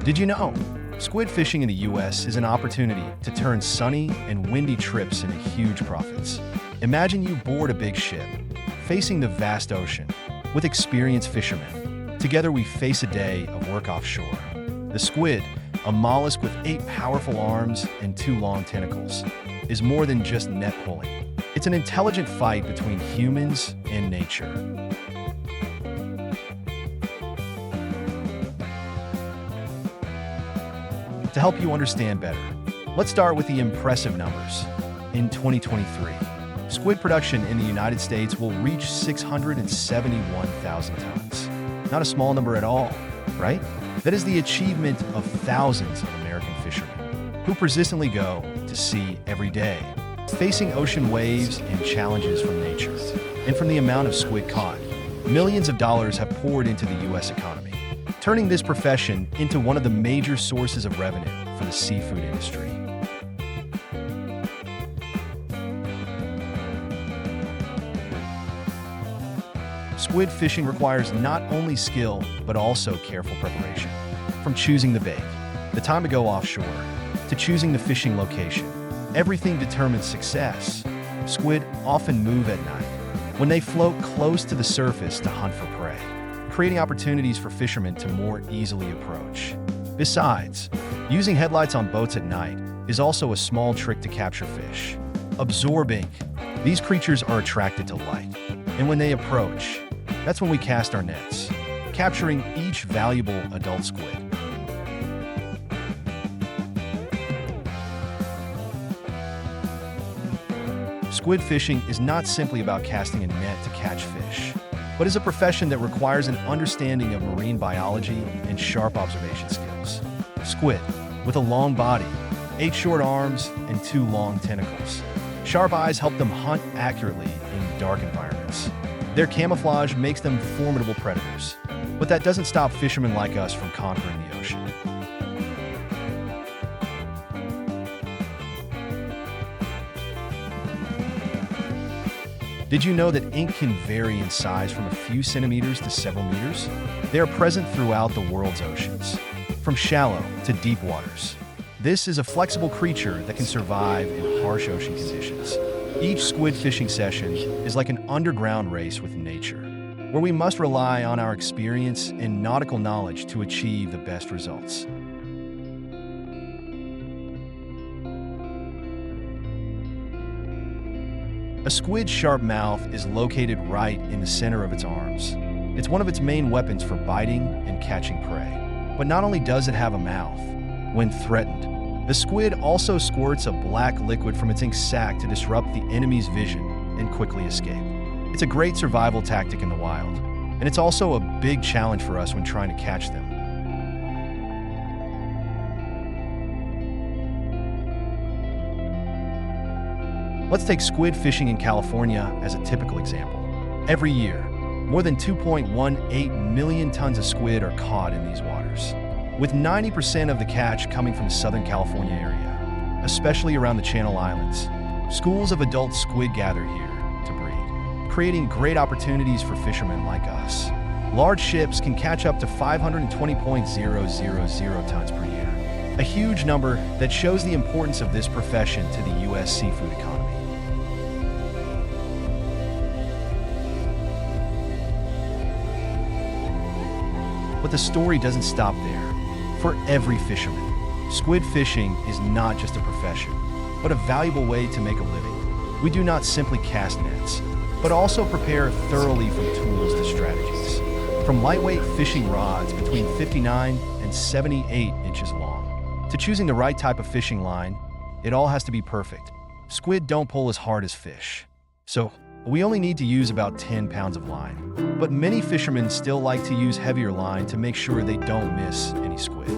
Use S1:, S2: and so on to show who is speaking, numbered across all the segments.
S1: Did you know? Squid fishing in the US is an opportunity to turn sunny and windy trips into huge profits. Imagine you board a big ship, facing the vast ocean, with experienced fishermen. Together we face a day of work offshore. The squid, a mollusk with 8 powerful arms and 2 long tentacles, is more than just net pulling. It's an intelligent fight between humans and nature. To help you understand better, let's start with the impressive numbers. In 2023, squid production in the United States will reach 671,000 tons. Not a small number at all, right? That is the achievement of thousands of American fishermen who persistently go to sea every day, facing ocean waves and challenges from nature. And from the amount of squid caught, millions of dollars have poured into the U.S. economy, turning this profession into one of the major sources of revenue for the seafood industry. Squid fishing requires not only skill, but also careful preparation. From choosing the bait, the time to go offshore, to choosing the fishing location, everything determines success. Squid often move at night, when they float close to the surface to hunt for prey, creating opportunities for fishermen to more easily approach. Besides, using headlights on boats at night is also a small trick to capture fish. Absorbing, these creatures are attracted to light, and when they approach, that's when we cast our nets, capturing each valuable adult squid. Squid fishing is not simply about casting a net to catch fish, but is a profession that requires an understanding of marine biology and sharp observation skills. Squid, with a long body, 8 short arms, and 2 long tentacles. Sharp eyes help them hunt accurately in dark environments. Their camouflage makes them formidable predators, but that doesn't stop fishermen like us from conquering the ocean. Did you know that ink can vary in size from a few centimeters to several meters? They are present throughout the world's oceans, from shallow to deep waters. This is a flexible creature that can survive in harsh ocean conditions. Each squid fishing session is like an underground race with nature, where we must rely on our experience and nautical knowledge to achieve the best results. A squid's sharp mouth is located right in the center of its arms. It's one of its main weapons for biting and catching prey. But not only does it have a mouth, when threatened, the squid also squirts a black liquid from its ink sac to disrupt the enemy's vision and quickly escape. It's a great survival tactic in the wild, and it's also a big challenge for us when trying to catch them. Let's take squid fishing in California as a typical example. Every year, more than 2.18 million tons of squid are caught in these waters, with 90% of the catch coming from the Southern California area, especially around the Channel Islands. Schools of adult squid gather here to breed, creating great opportunities for fishermen like us. Large ships can catch up to 520.000 tons per year, a huge number that shows the importance of this profession to the U.S. seafood economy. But the story doesn't stop there. For every fisherman, squid fishing is not just a profession, but a valuable way to make a living. We do not simply cast nets, but also prepare thoroughly from tools to strategies. From lightweight fishing rods between 59 and 78 inches long, to choosing the right type of fishing line, it all has to be perfect. Squid don't pull as hard as fish, so we only need to use about 10 pounds of line. But many fishermen still like to use heavier line to make sure they don't miss any squid.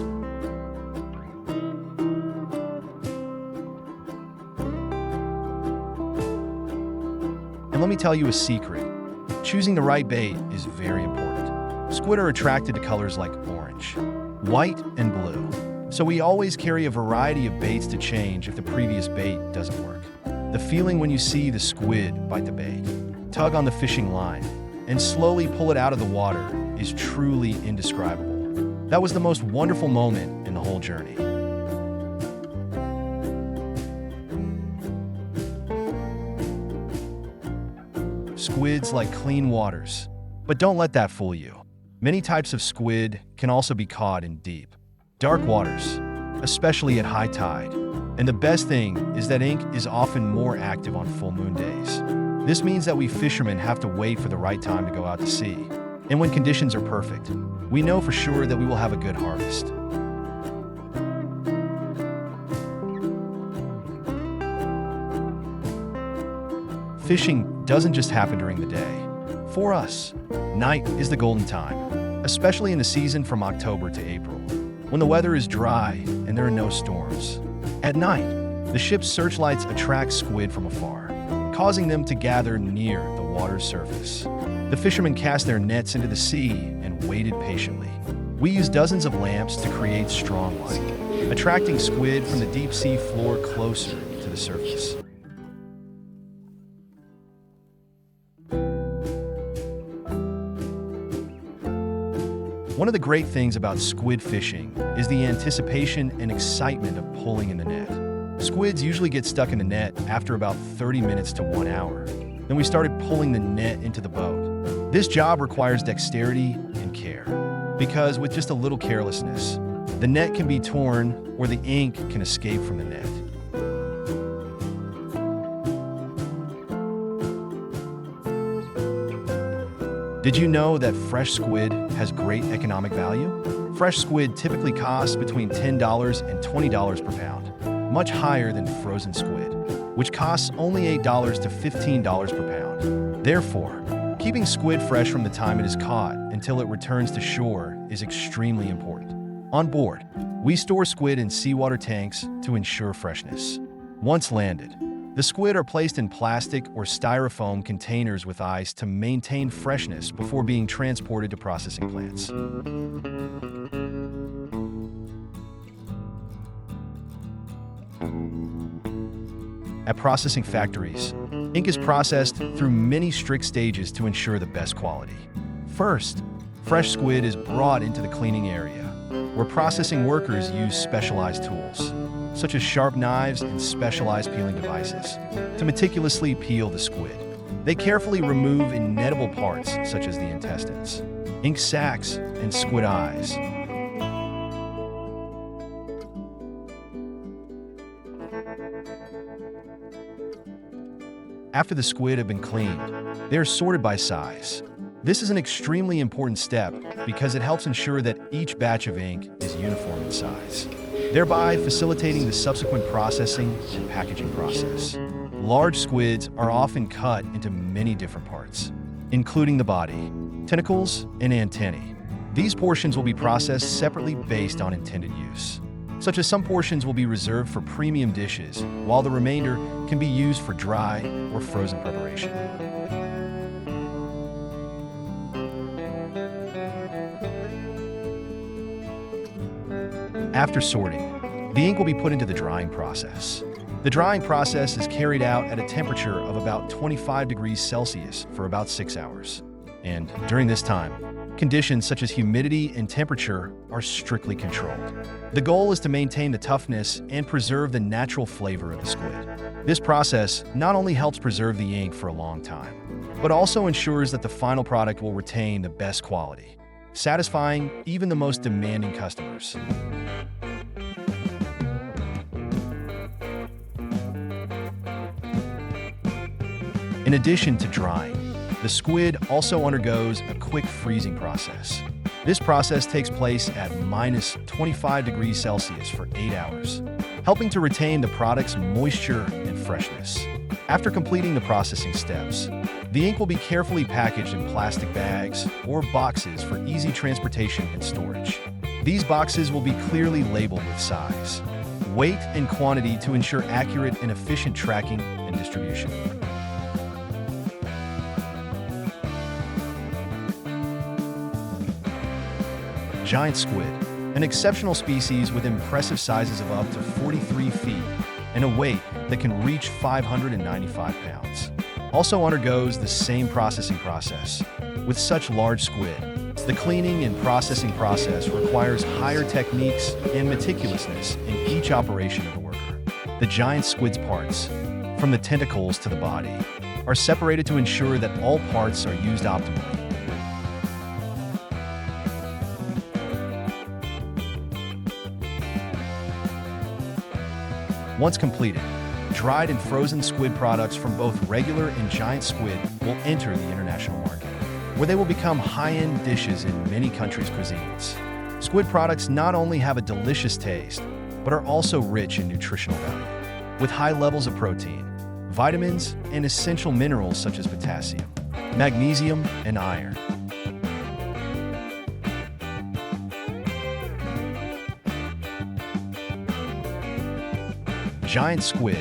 S1: And let me tell you a secret. Choosing the right bait is very important. Squid are attracted to colors like orange, white, and blue. So we always carry a variety of baits to change if the previous bait doesn't work. The feeling when you see the squid bite the bait, tug on the fishing line, and slowly pull it out of the water is truly indescribable. That was the most wonderful moment in in the whole journey. Squids like clean waters. But don't let that fool you. Many types of squid can also be caught in deep, dark waters, especially at high tide. And the best thing is that ink is often more active on full moon days. This means that we fishermen have to wait for the right time to go out to sea. And when conditions are perfect, we know for sure that we will have a good harvest. Fishing doesn't just happen during the day. For us, night is the golden time, especially in the season from October to April, when the weather is dry and there are no storms. At night, the ship's searchlights attract squid from afar, causing them to gather near the water's surface. The fishermen cast their nets into the sea and waited patiently. We use dozens of lamps to create strong light, attracting squid from the deep sea floor closer to the surface. One of the great things about squid fishing is the anticipation and excitement of pulling in the net. Squids usually get stuck in the net after about 30 minutes to 1 hour. Then we started pulling the net into the boat. This job requires dexterity and care, because with just a little carelessness, the net can be torn or the ink can escape from the net. Did you know that fresh squid has great economic value? Fresh squid typically costs between $10 and $20 per pound, much higher than frozen squid, which costs only $8 to $15 per pound. Therefore, keeping squid fresh from the time it is caught until it returns to shore is extremely important. On board, we store squid in seawater tanks to ensure freshness. Once landed, the squid are placed in plastic or styrofoam containers with ice to maintain freshness before being transported to processing plants. At processing factories, ink is processed through many strict stages to ensure the best quality. First, fresh squid is brought into the cleaning area, where processing workers use specialized tools, such as sharp knives and specialized peeling devices, to meticulously peel the squid. They carefully remove inedible parts such as the intestines, ink sacs, and squid eyes. After the squid have been cleaned, they are sorted by size. This is an extremely important step because it helps ensure that each batch of ink is uniform in size, thereby facilitating the subsequent processing and packaging process. Large squids are often cut into many different parts, including the body, tentacles, and antennae. These portions will be processed separately based on intended use, such as some portions will be reserved for premium dishes, while the remainder can be used for dry or frozen preparation. After sorting, the ink will be put into the drying process. The drying process is carried out at a temperature of about 25 degrees Celsius for about 6 hours. And during this time, conditions such as humidity and temperature are strictly controlled. The goal is to maintain the toughness and preserve the natural flavor of the squid. This process not only helps preserve the ink for a long time, but also ensures that the final product will retain the best quality, satisfying even the most demanding customers. In addition to drying, the squid also undergoes a quick freezing process. This process takes place at minus 25 degrees Celsius for 8 hours, helping to retain the product's moisture and freshness. After completing the processing steps, the ink will be carefully packaged in plastic bags or boxes for easy transportation and storage. These boxes will be clearly labeled with size, weight, and quantity to ensure accurate and efficient tracking and distribution. Giant squid, an exceptional species with impressive sizes of up to 43 feet and a weight that can reach 595 pounds, also undergoes the same processing process. With such large squid, The cleaning and processing process requires higher techniques and meticulousness in each operation of the worker. The giant squid's parts, from the tentacles to the body, are separated to ensure that all parts are used optimally. Once completed, dried and frozen squid products from both regular and giant squid will enter the international market, where they will become high-end dishes in many countries' cuisines. Squid products not only have a delicious taste, but are also rich in nutritional value, with high levels of protein, vitamins, and essential minerals such as potassium, magnesium, and iron. Giant squid,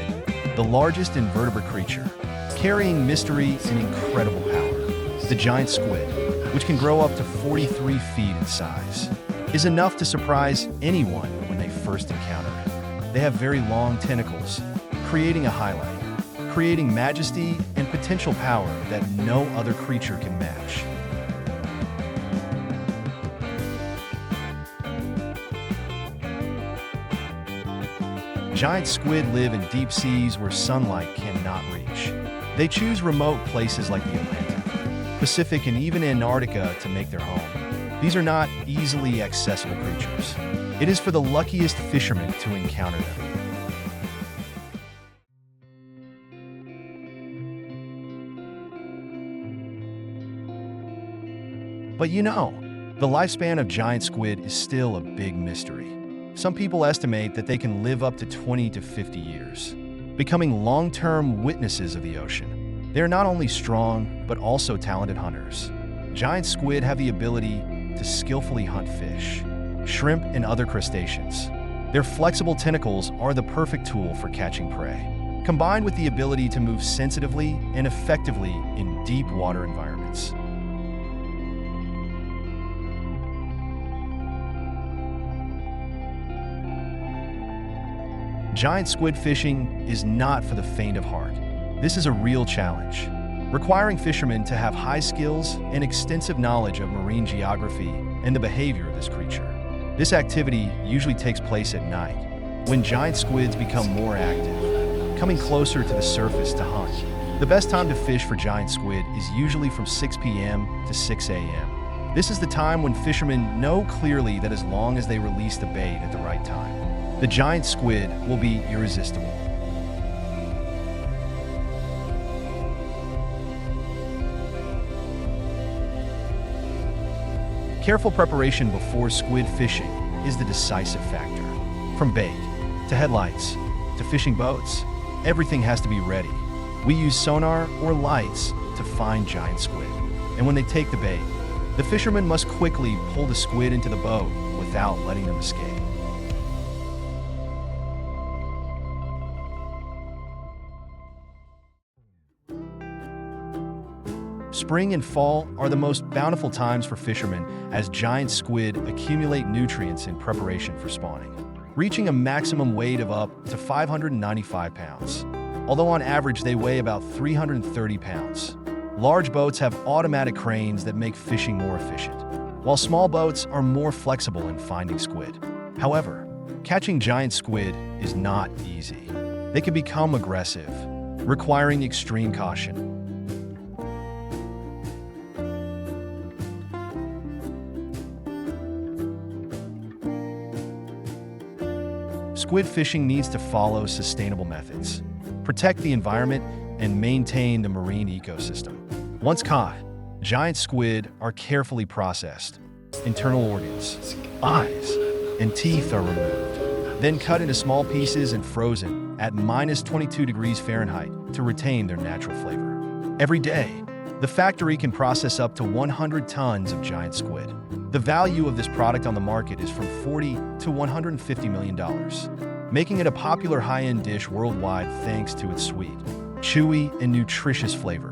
S1: the largest invertebrate creature, carrying mystery and incredible power. The giant squid, which can grow up to 43 feet in size, is enough to surprise anyone when they first encounter it. They have very long tentacles, creating a highlight, creating majesty and potential power that no other creature can match. Giant squid live in deep seas where sunlight cannot reach. They choose remote places like the Atlantic, Pacific, and even Antarctica to make their home. These are not easily accessible creatures. It is for the luckiest fishermen to encounter them. But you know, the lifespan of giant squid is still a big mystery. Some people estimate that they can live up to 20 to 50 years, becoming long-term witnesses of the ocean. They are not only strong, but also talented hunters. Giant squid have the ability to skillfully hunt fish, shrimp, and other crustaceans. Their flexible tentacles are the perfect tool for catching prey, combined with the ability to move sensitively and effectively in deep water environments. Giant squid fishing is not for the faint of heart. This is a real challenge, requiring fishermen to have high skills and extensive knowledge of marine geography and the behavior of this creature. This activity usually takes place at night, when giant squids become more active, coming closer to the surface to hunt. The best time to fish for giant squid is usually from 6 p.m. to 6 a.m. This is the time when fishermen know clearly that as long as they release the bait at the right time, the giant squid will be irresistible. Careful preparation before squid fishing is the decisive factor. From bait, to headlights, to fishing boats, everything has to be ready. We use sonar or lights to find giant squid. And when they take the bait, the fisherman must quickly pull the squid into the boat without letting them escape. Spring and fall are the most bountiful times for fishermen as giant squid accumulate nutrients in preparation for spawning, reaching a maximum weight of up to 595 pounds. Although on average they weigh about 330 pounds. Large boats have automatic cranes that make fishing more efficient, while small boats are more flexible in finding squid. However, catching giant squid is not easy. They can become aggressive, requiring extreme caution. Squid fishing needs to follow sustainable methods, protect the environment, and maintain the marine ecosystem. Once caught, giant squid are carefully processed. Internal organs, eyes, and teeth are removed, then cut into small pieces and frozen at -22 degrees Fahrenheit to retain their natural flavor. Every day, the factory can process up to 100 tons of giant squid. The value of this product on the market is from $40 to $150 million, making it a popular high-end dish worldwide thanks to its sweet, chewy, and nutritious flavor.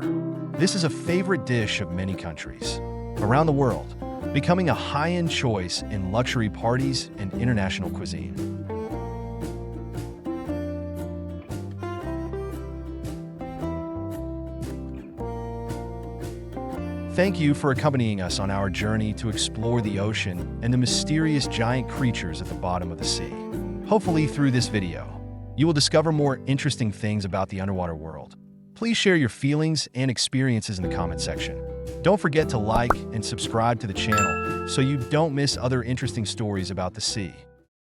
S1: This is a favorite dish of many countries around the world, becoming a high-end choice in luxury parties and international cuisine. Thank you for accompanying us on our journey to explore the ocean and the mysterious giant creatures at the bottom of the sea. Hopefully, through this video, you will discover more interesting things about the underwater world. Please share your feelings and experiences in the comment section. Don't forget to like and subscribe to the channel so you don't miss other interesting stories about the sea.